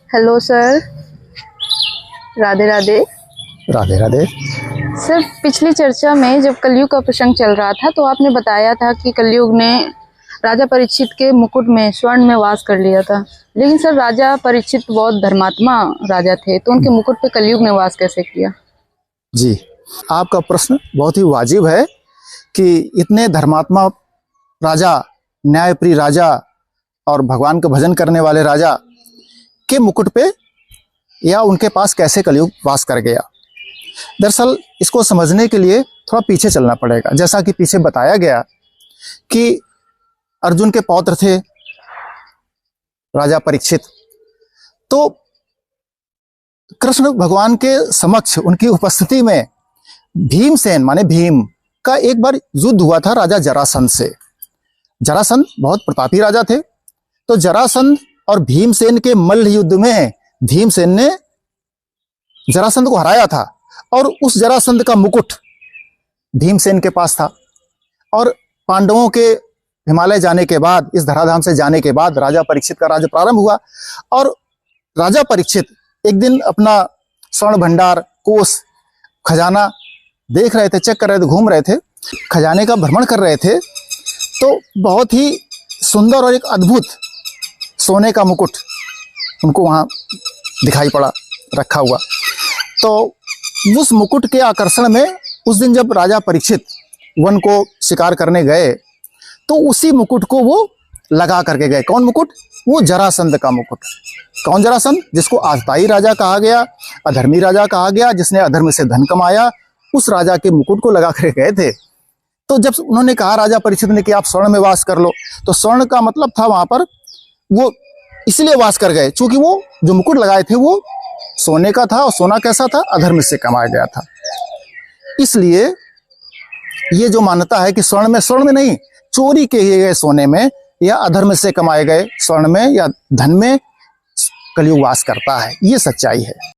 Hello sir. Radhe Radhe. Radhe Radhe. Sir, पिछली चर्चा में जब कलयुग का प्रसंग चल रहा था तो आपने बताया था कि कलयुग ने राजा परीक्षित के मुकुट में स्वर्ण में वास कर लिया था। लेकिन सर, राजा परीक्षित बहुत धर्मात्मा राजा थे, तो उनके मुकुट पे कलयुग ने वास कैसे किया? जी, आपका प्रश्न बहुत ही वाजिब है कि इतने धर्मात्मा राजा, न्यायप्रिय राजा और भगवान का भजन करने वाले राजा के मुकुट पे या उनके पास कैसे कलयुग वास कर गया। दरअसल इसको समझने के लिए थोड़ा पीछे चलना पड़ेगा। जैसा कि पीछे बताया गया कि अर्जुन के पौत्र थे राजा परीक्षित, तो कृष्ण भगवान के समक्ष उनकी उपस्थिति में भीमसेन माने भीम का एक बार युद्ध हुआ था राजा जरासंध से। जरासंध बहुत प्रतापी राजा थे, तो जरासंध और भीमसेन के मल्ल युद्ध में भीमसेन ने जरासंध को हराया था और उस जरासंध का मुकुट भीमसेन के पास था। और पांडवों के हिमालय जाने के बाद, इस धराधाम से जाने के बाद राजा परीक्षित का राज्य प्रारंभ हुआ। और राजा परीक्षित एक दिन अपना स्वर्ण भंडार, कोष, खजाना देख रहे थे, चेक कर रहे थे, घूम रहे थे, खजाने का भ्रमण कर रहे थे, तो बहुत ही सुंदर और एक अद्भुत सोने का मुकुट उनको वहां दिखाई पड़ा रखा हुआ। तो उस मुकुट के आकर्षण में उस दिन जब राजा परीक्षित वन को शिकार करने गए तो उसी मुकुट को वो लगा करके गए। कौन मुकुट? वो जरासंध का मुकुट। कौन जरासंध? जिसको आतताई राजा कहा गया, अधर्मी राजा कहा गया, जिसने अधर्म से धन कमाया, उस राजा के मुकुट को लगा कर गए थे। तो जब उन्होंने कहा राजा परीक्षित ने कि आप स्वर्ण में वास कर लो, तो स्वर्ण का मतलब था वहां पर वो इसलिए वास कर गए क्योंकि वो जो मुकुट लगाए थे वो सोने का था, और सोना कैसा था? अधर्म से कमाया गया था। इसलिए ये जो मान्यता है कि स्वर्ण में नहीं, चोरी किए गए सोने में या अधर्म से कमाए गए स्वर्ण में या धन में कलयुग वास करता है, ये सच्चाई है।